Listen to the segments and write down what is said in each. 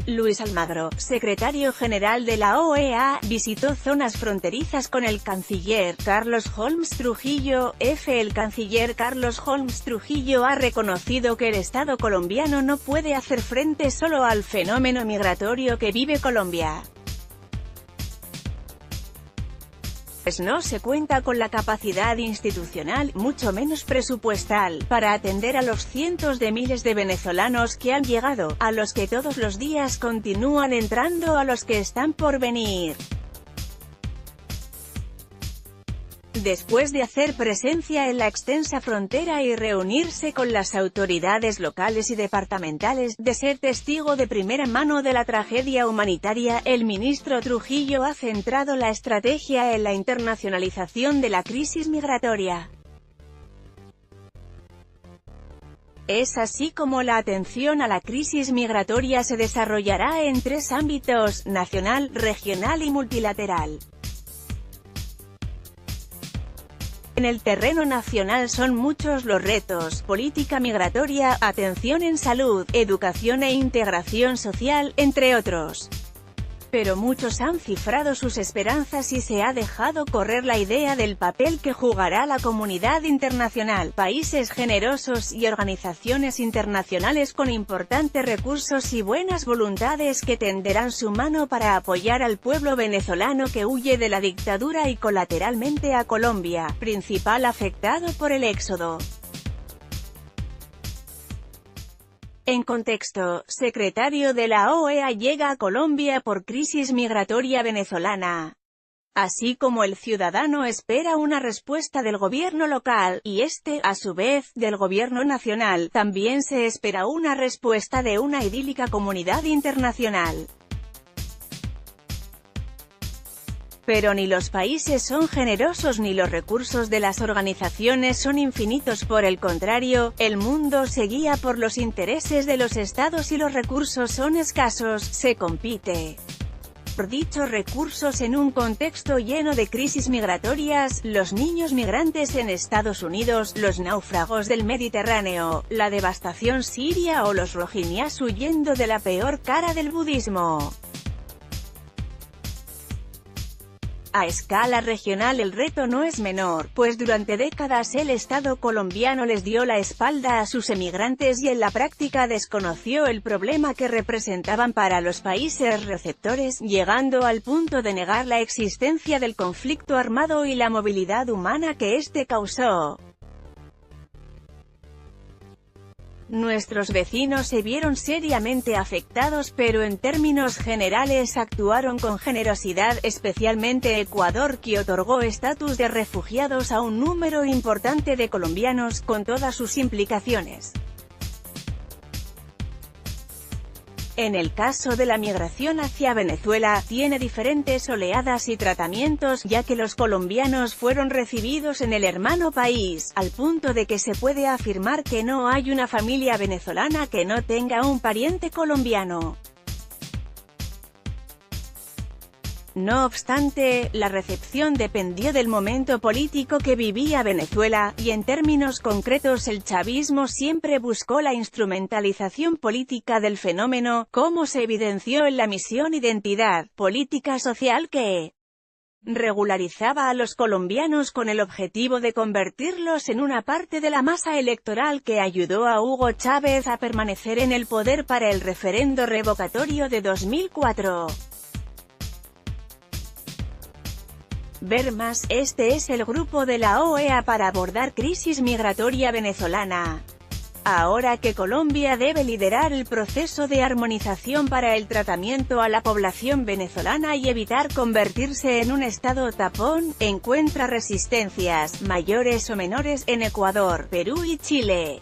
Luis Almagro, secretario general de la OEA, visitó zonas fronterizas con el canciller Carlos Holmes Trujillo. El canciller Carlos Holmes Trujillo ha reconocido que el Estado colombiano no puede hacer frente solo al fenómeno migratorio que vive Colombia, pues no se cuenta con la capacidad institucional, mucho menos presupuestal, para atender a los cientos de miles de venezolanos que han llegado, a los que todos los días continúan entrando, a los que están por venir. Después de hacer presencia en la extensa frontera y reunirse con las autoridades locales y departamentales, de ser testigo de primera mano de la tragedia humanitaria, el ministro Trujillo ha centrado la estrategia en la internacionalización de la crisis migratoria. Es así como la atención a la crisis migratoria se desarrollará en tres ámbitos: nacional, regional y multilateral. En el terreno nacional son muchos los retos: política migratoria, atención en salud, educación e integración social, entre otros. Pero muchos han cifrado sus esperanzas y se ha dejado correr la idea del papel que jugará la comunidad internacional, países generosos y organizaciones internacionales con importantes recursos y buenas voluntades que tenderán su mano para apoyar al pueblo venezolano que huye de la dictadura y colateralmente a Colombia, principal afectado por el éxodo. En contexto, secretario de la OEA llega a Colombia por crisis migratoria venezolana. Así como el ciudadano espera una respuesta del gobierno local, y a su vez, del gobierno nacional, también se espera una respuesta de una idílica comunidad internacional. Pero ni los países son generosos ni los recursos de las organizaciones son infinitos. Por el contrario, el mundo se guía por los intereses de los estados y los recursos son escasos. Se compite por dichos recursos en un contexto lleno de crisis migratorias: los niños migrantes en Estados Unidos, los náufragos del Mediterráneo, la devastación siria o los rohingyas huyendo de la peor cara del budismo. A escala regional el reto no es menor, pues durante décadas el Estado colombiano les dio la espalda a sus emigrantes y en la práctica desconoció el problema que representaban para los países receptores, llegando al punto de negar la existencia del conflicto armado y la movilidad humana que este causó. Nuestros vecinos se vieron seriamente afectados, pero en términos generales actuaron con generosidad, especialmente Ecuador, que otorgó estatus de refugiados a un número importante de colombianos, con todas sus implicaciones. En el caso de la migración hacia Venezuela, tiene diferentes oleadas y tratamientos, ya que los colombianos fueron recibidos en el hermano país, al punto de que se puede afirmar que no hay una familia venezolana que no tenga un pariente colombiano. No obstante, la recepción dependió del momento político que vivía Venezuela, y en términos concretos el chavismo siempre buscó la instrumentalización política del fenómeno, como se evidenció en la misión Identidad, política social que regularizaba a los colombianos con el objetivo de convertirlos en una parte de la masa electoral que ayudó a Hugo Chávez a permanecer en el poder para el referendo revocatorio de 2004. Ver más: este es el grupo de la OEA para abordar crisis migratoria venezolana. Ahora que Colombia debe liderar el proceso de armonización para el tratamiento a la población venezolana y evitar convertirse en un estado tapón, encuentra resistencias, mayores o menores, en Ecuador, Perú y Chile.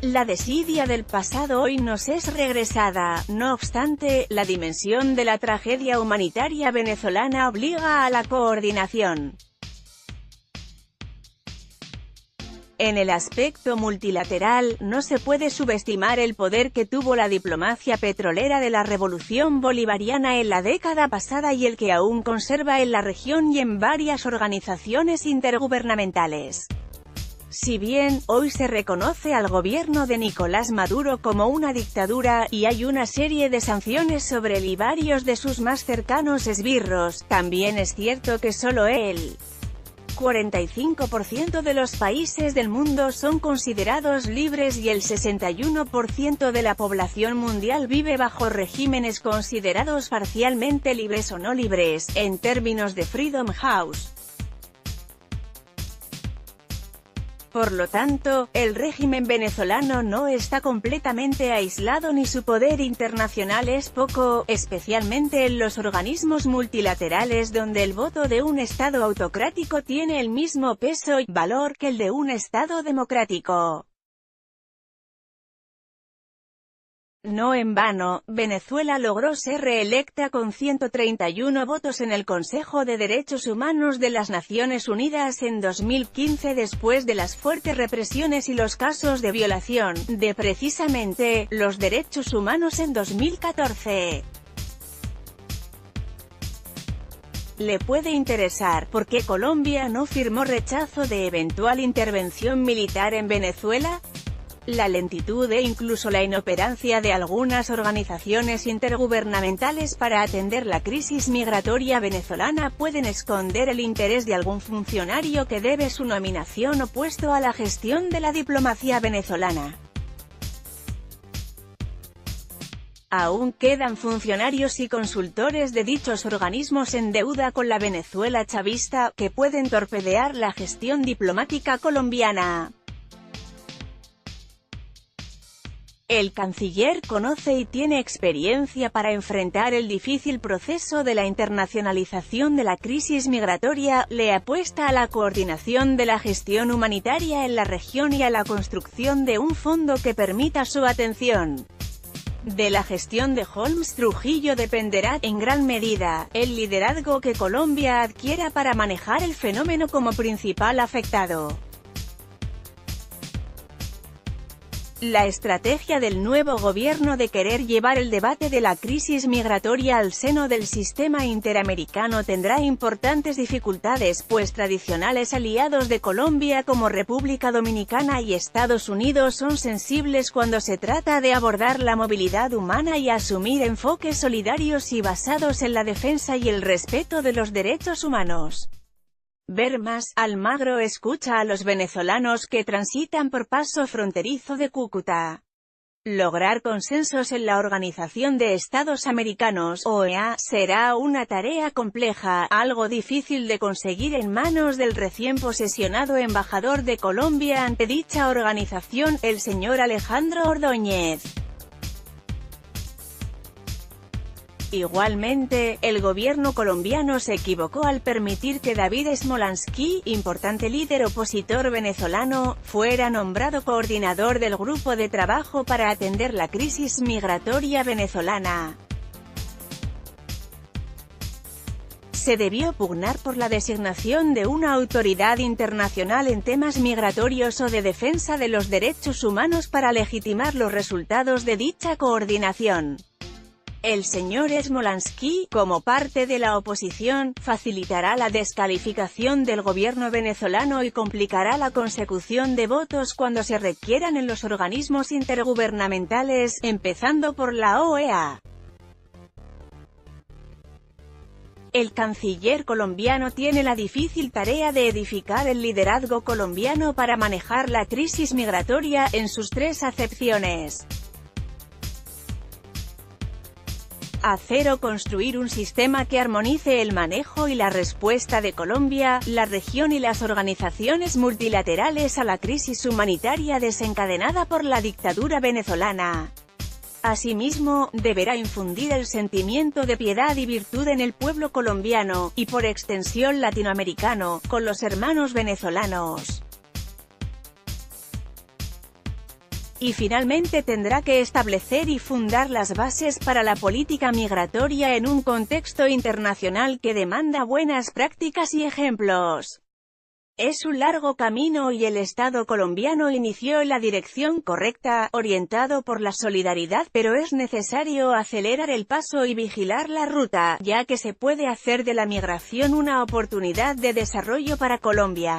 La desidia del pasado hoy nos es regresada. No obstante, la dimensión de la tragedia humanitaria venezolana obliga a la coordinación. En el aspecto multilateral, no se puede subestimar el poder que tuvo la diplomacia petrolera de la revolución bolivariana en la década pasada y el que aún conserva en la región y en varias organizaciones intergubernamentales. Si bien, hoy se reconoce al gobierno de Nicolás Maduro como una dictadura, y hay una serie de sanciones sobre él y varios de sus más cercanos esbirros, también es cierto que solo el 45% de los países del mundo son considerados libres y el 61% de la población mundial vive bajo regímenes considerados parcialmente libres o no libres, en términos de Freedom House. Por lo tanto, el régimen venezolano no está completamente aislado ni su poder internacional es poco, especialmente en los organismos multilaterales donde el voto de un Estado autocrático tiene el mismo peso y valor que el de un Estado democrático. No en vano, Venezuela logró ser reelecta con 131 votos en el Consejo de Derechos Humanos de las Naciones Unidas en 2015 después de las fuertes represiones y los casos de violación de precisamente los derechos humanos en 2014. Le puede interesar por qué Colombia no firmó rechazo de eventual intervención militar en Venezuela. La lentitud e incluso la inoperancia de algunas organizaciones intergubernamentales para atender la crisis migratoria venezolana pueden esconder el interés de algún funcionario que debe su nominación o puesto a la gestión de la diplomacia venezolana. Aún quedan funcionarios y consultores de dichos organismos en deuda con la Venezuela chavista, que pueden torpedear la gestión diplomática colombiana. El canciller conoce y tiene experiencia para enfrentar el difícil proceso de la internacionalización de la crisis migratoria, le apuesta a la coordinación de la gestión humanitaria en la región y a la construcción de un fondo que permita su atención. De la gestión de Holmes Trujillo dependerá, en gran medida, el liderazgo que Colombia adquiera para manejar el fenómeno como principal afectado. La estrategia del nuevo gobierno de querer llevar el debate de la crisis migratoria al seno del sistema interamericano tendrá importantes dificultades, pues tradicionales aliados de Colombia como República Dominicana y Estados Unidos son sensibles cuando se trata de abordar la movilidad humana y asumir enfoques solidarios y basados en la defensa y el respeto de los derechos humanos. Ver más, Almagro escucha a los venezolanos que transitan por paso fronterizo de Cúcuta. Lograr consensos en la Organización de Estados Americanos, OEA, será una tarea compleja, algo difícil de conseguir en manos del recién posesionado embajador de Colombia ante dicha organización, el señor Alejandro Ordóñez. Igualmente, el gobierno colombiano se equivocó al permitir que David Smolansky, importante líder opositor venezolano, fuera nombrado coordinador del grupo de trabajo para atender la crisis migratoria venezolana. Se debió pugnar por la designación de una autoridad internacional en temas migratorios o de defensa de los derechos humanos para legitimar los resultados de dicha coordinación. El señor Smolansky, como parte de la oposición, facilitará la descalificación del gobierno venezolano y complicará la consecución de votos cuando se requieran en los organismos intergubernamentales, empezando por la OEA. El canciller colombiano tiene la difícil tarea de edificar el liderazgo colombiano para manejar la crisis migratoria, en sus tres acepciones. Construir un sistema que armonice el manejo y la respuesta de Colombia, la región y las organizaciones multilaterales a la crisis humanitaria desencadenada por la dictadura venezolana. Asimismo, deberá infundir el sentimiento de piedad y virtud en el pueblo colombiano, y por extensión latinoamericano, con los hermanos venezolanos. Y finalmente tendrá que establecer y fundar las bases para la política migratoria en un contexto internacional que demanda buenas prácticas y ejemplos. Es un largo camino y el Estado colombiano inició en la dirección correcta, orientado por la solidaridad, pero es necesario acelerar el paso y vigilar la ruta, ya que se puede hacer de la migración una oportunidad de desarrollo para Colombia.